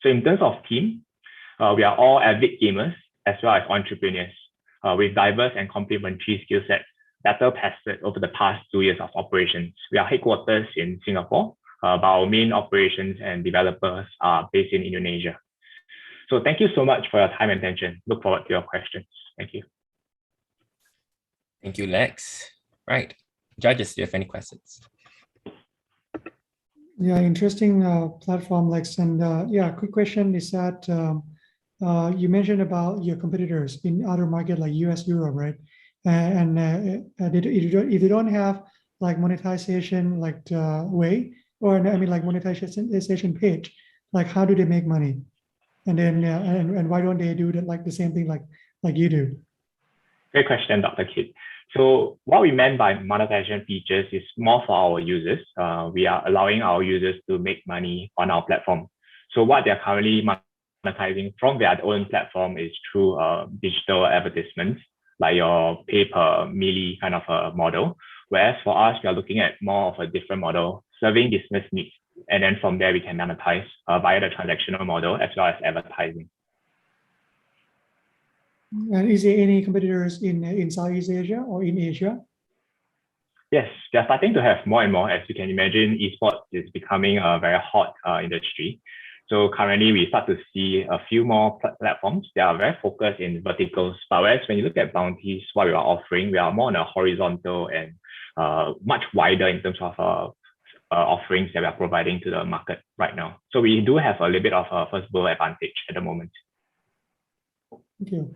So in terms of team, we are all avid gamers as well as entrepreneurs with diverse and complementary skill sets better tested over the past 2 years of operations. We are headquarters in Singapore, but our main operations and developers are based in Indonesia. So thank you so much for your time and attention. Look forward to your questions. Thank you. Thank you, Lex. Right. Judges, do you have any questions? Yeah, interesting platform, Lex. And yeah, quick question is that you mentioned about your competitors in other markets like US, Europe, right? And if you don't have like monetization like way, or I mean like monetization page, like how do they make money? And then and why don't they do that like the same thing like you do? Great question, Dr. Kit. So what we meant by monetization features is more for our users. We are allowing our users to make money on our platform. So what they're currently monetizing from their own platform is through digital advertisements, like your pay per Meili kind of a model. Whereas for us, we are looking at more of a different model, serving business needs. And then from there, we can monetize via the transactional model as well as advertising. And is there any competitors in Southeast Asia or in Asia? Yes, we are starting to have more and more. As you can imagine, esports is becoming a very hot industry. So currently, we start to see a few more platforms that are very focused in verticals. But whereas when you look at Bounties, what we are offering, we are more on a horizontal and much wider in terms of offerings that we are providing to the market right now. So we do have a little bit of a first mover advantage at the moment. Thank you.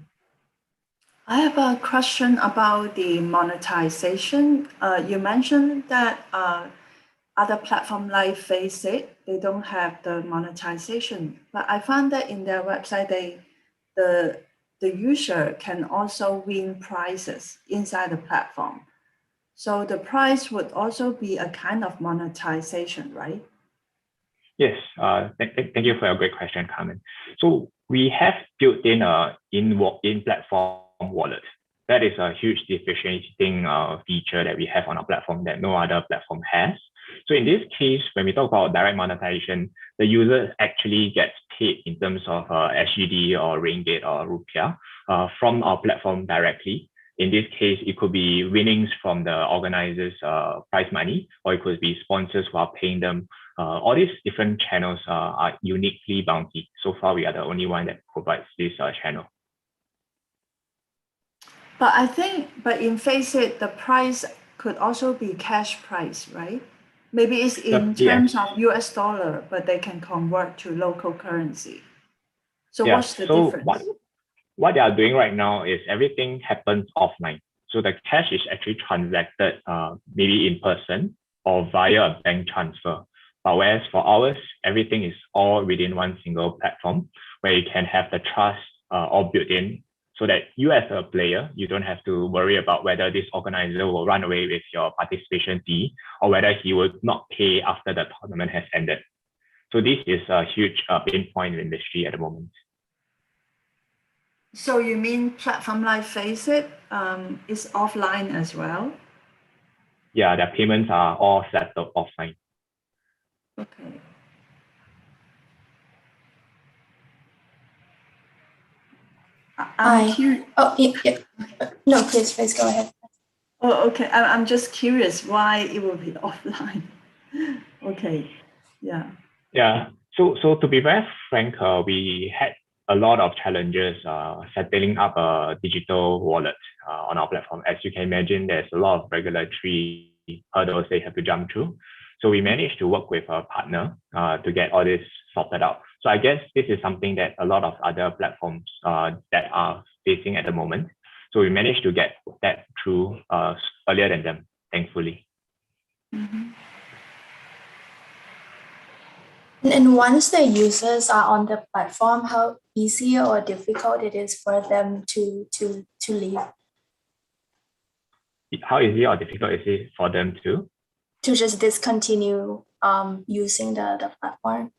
I have a question about the monetization. You mentioned that other platforms like Faceit, they don't have the monetization, but I found that in their website, the user can also win prizes inside the platform. So the prize would also be a kind of monetization, right? Yes, thank you for your great question, Carmen. So we have built in a in-platform wallet. That is a huge differentiating feature that we have on our platform that no other platform has. So in this case, when we talk about direct monetization, the user actually gets paid in terms of SGD or Ringgit or Rupiah from our platform directly. In this case, it could be winnings from the organizer's prize money, or it could be sponsors who are paying them. All these different channels are uniquely Bounty. So far, we are the only one that provides this channel. But in Faceit, the price could also be cash price, right? Maybe it's in terms of US dollar, but they can convert to local currency. So what's the difference? What they are doing right now is everything happens offline. So the cash is actually transacted maybe in person or via a bank transfer. But whereas for ours, everything is all within one single platform where you can have the trust all built in, so that you as a player, you don't have to worry about whether this organizer will run away with your participation fee or whether he will not pay after the tournament has ended. So this is a huge pain point in the industry at the moment. So you mean platform like Faceit is offline as well? Yeah, their payments are all settled offline. Okay. I'm curious. Oh, yeah. No, please go ahead. Oh, okay. I'm just curious why it will be offline. Okay. Yeah. Yeah. So to be very frank, we had a lot of challenges settling up a digital wallet on our platform. As you can imagine, there's a lot of regulatory hurdles they have to jump through. So we managed to work with a partner to get all this sorted out. So I guess this is something that a lot of other platforms that are facing at the moment. So we managed to get that through earlier than them, thankfully. Mm-hmm. And once the users are on the platform, how easy or difficult it is for them to leave? How easy or difficult is it for them to just discontinue using the platform?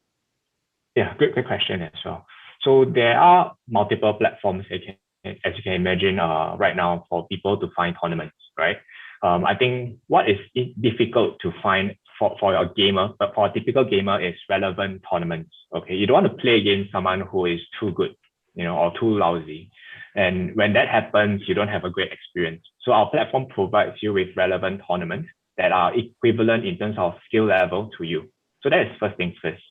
Yeah, great question as well. So there are multiple platforms, as you can imagine, right now for people to find tournaments, right? I think what is difficult to find for your gamer, but for a typical gamer, is relevant tournaments. Okay, you don't want to play against someone who is too good, or too lousy. And when that happens, you don't have a great experience. So our platform provides you with relevant tournaments that are equivalent in terms of skill level to you. So that is first things first.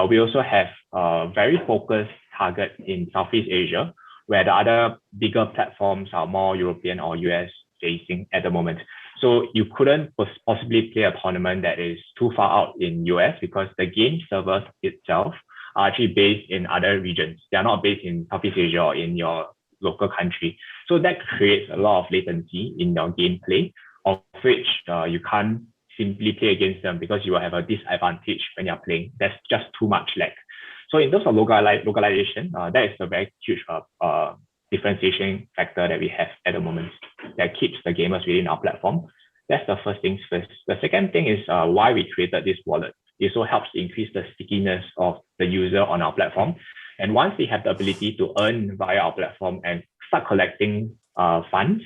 We also have a very focused target in Southeast Asia, where the other bigger platforms are more European or US facing at the moment. So you couldn't possibly play a tournament that is too far out in US because the game servers itself are actually based in other regions. They are not based in Southeast Asia or in your local country. So that creates a lot of latency in your gameplay, of which you can't simply play against them because you will have a disadvantage when you're playing. There's just too much lag. So in terms of localization, that is a very huge differentiation factor that we have at the moment that keeps the gamers within our platform. That's the first things first. The second thing is why we created this wallet. It also helps increase the stickiness of the user on our platform. And once they have the ability to earn via our platform and start collecting funds,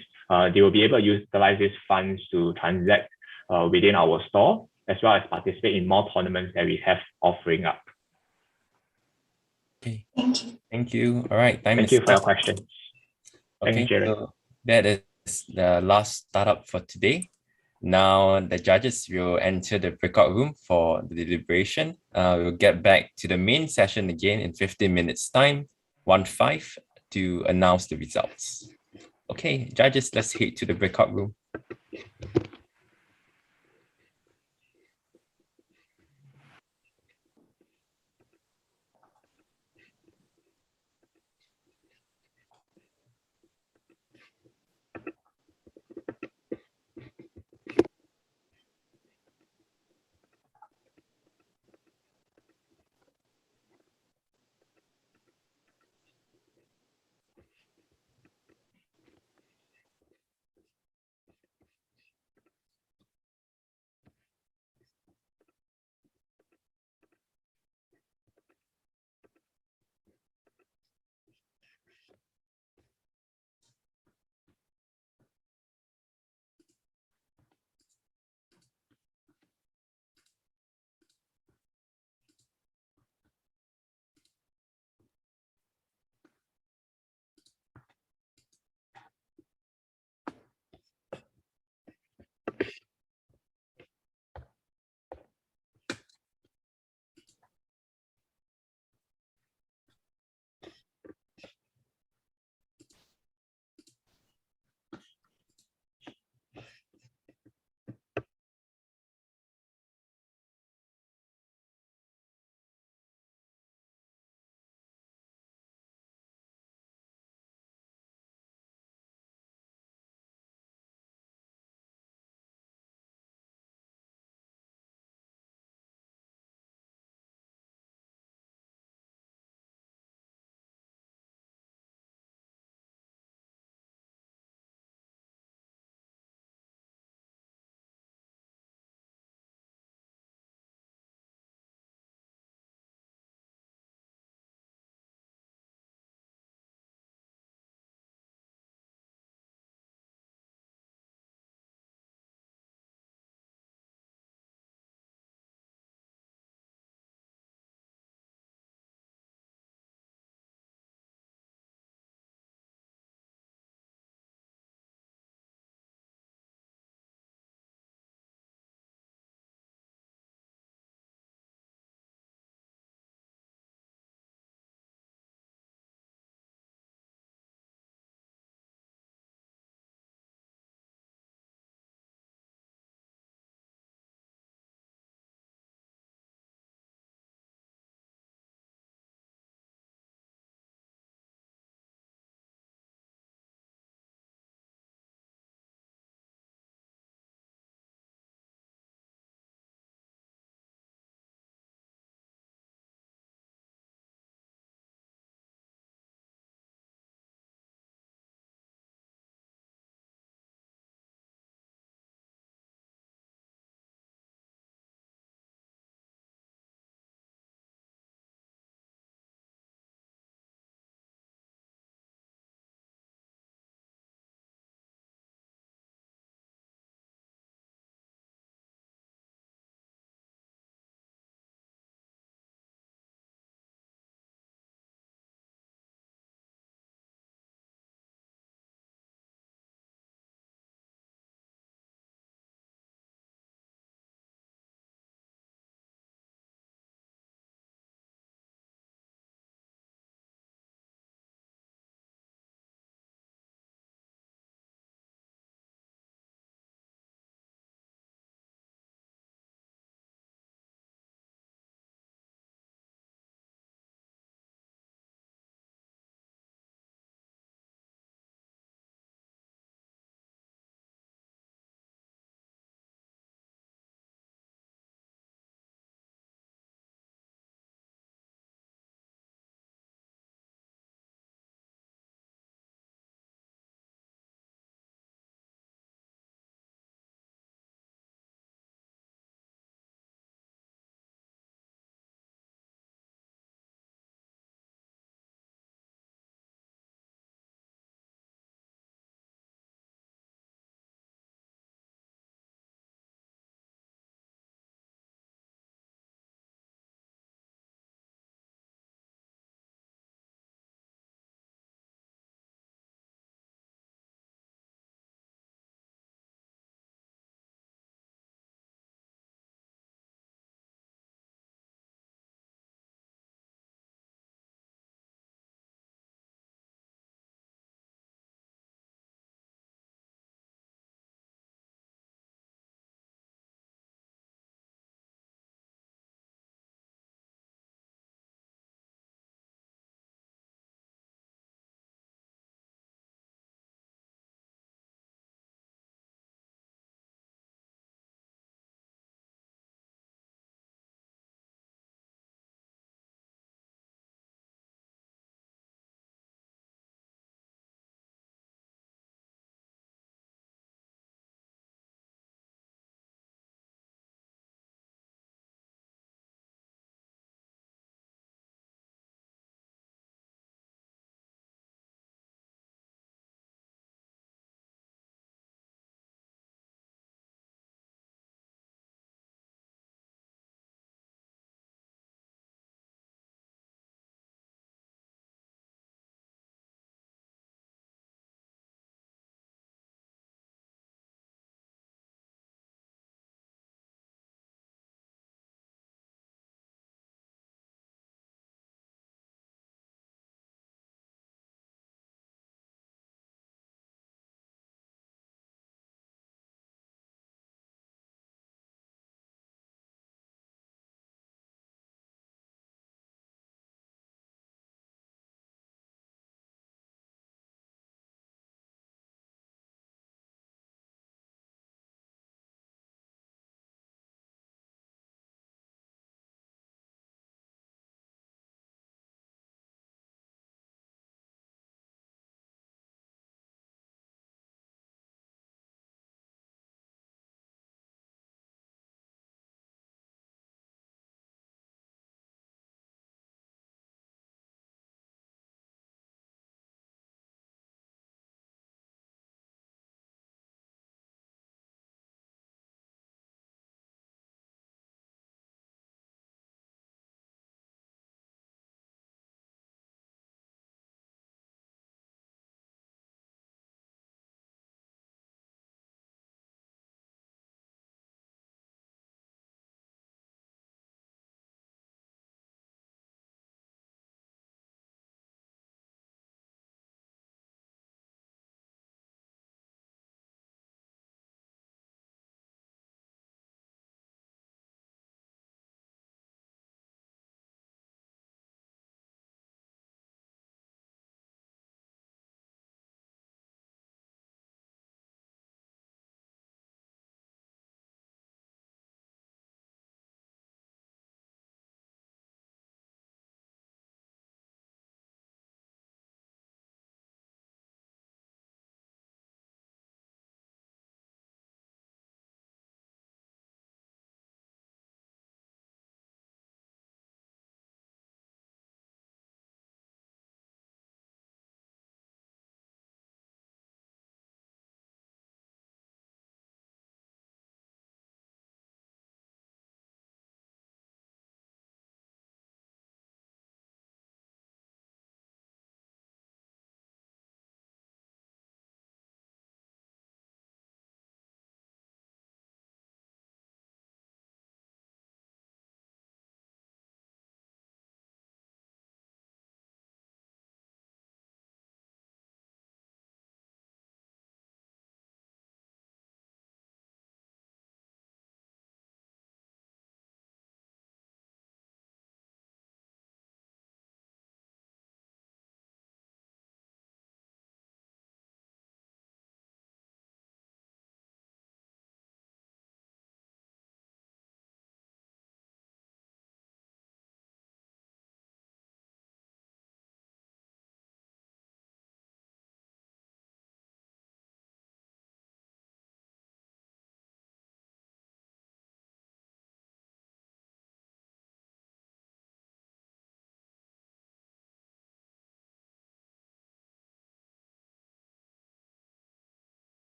they will be able to utilize these funds to transact within our store, as well as participate in more tournaments that we have offering up. Okay. Thank you. Thank you. All right. Thank you for your questions. Okay, Thanks, Jared. so that is the last startup for today. Now the judges will enter the breakout room for the deliberation. We'll get back to the main session again in 15 minutes time, 1-5, to announce the results. Okay, judges, let's head to the breakout room.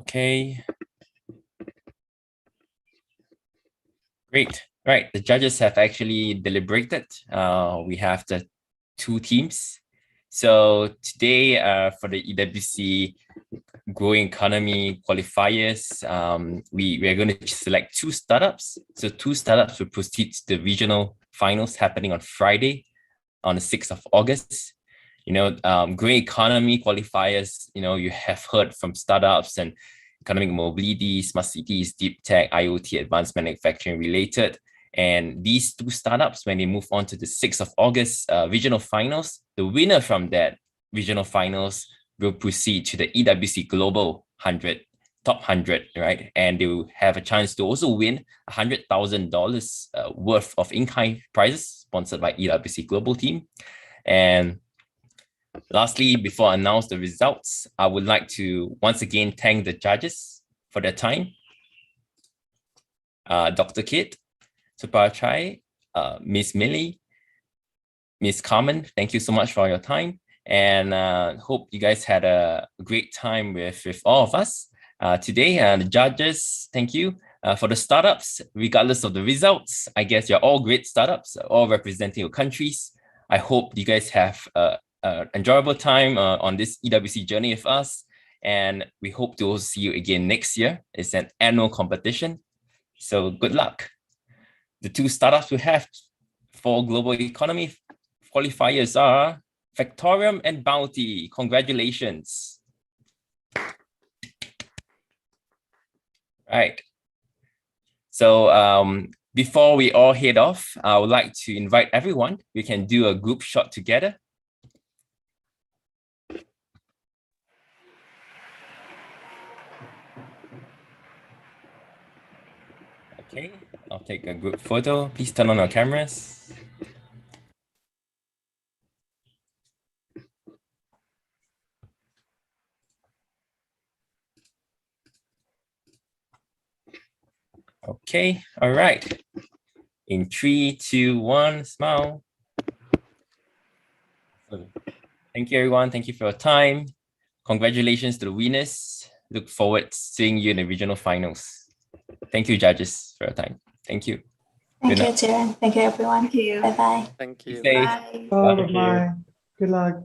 Okay. Great. Right. The judges have actually deliberated. We have the two teams. So today, for the EWC Growing Economy qualifiers, we are going to select two startups. So two startups will proceed to the regional finals happening on Friday, on the 6th of August. Growing economy qualifiers, you have heard from startups and economic mobility, smart cities, deep tech, IoT, advanced manufacturing related. And these two startups, when they move on to the 6th of August regional finals, the winner from that regional finals will proceed to the EWC Global 100, top 100, right? And they will have a chance to also win $100,000 worth of in-kind prizes sponsored by EWC Global team. And lastly, before I announce the results, I would like to once again thank the judges for their time. Dr. Kit, Supachai, Miss Meili, Miss Carman, thank you so much for your time. And hope you guys had a great time with all of us today. And the judges, thank you. For the startups, regardless of the results, I guess you're all great startups, all representing your countries. I hope you guys have an enjoyable time on this EWC journey with us. And we hope to also see you again next year. It's an annual competition. So good luck. The two startups we have for global economy qualifiers are Factorium and Bounty. Congratulations. Right. So before we all head off, I would like to invite everyone. We can do a group shot together. Okay, I'll take a group photo. Please turn on your cameras. Okay, all right. In 3, 2, 1, smile. Thank you, everyone. Thank you for your time. Congratulations to the winners. Look forward to seeing you in the regional finals. Thank you, judges, for your time. Thank you. Thank you, Jiren. Thank you, everyone. Thank you. Bye-bye. Thank you. Stay safe. Bye. Oh, Thank you. bye. Good luck.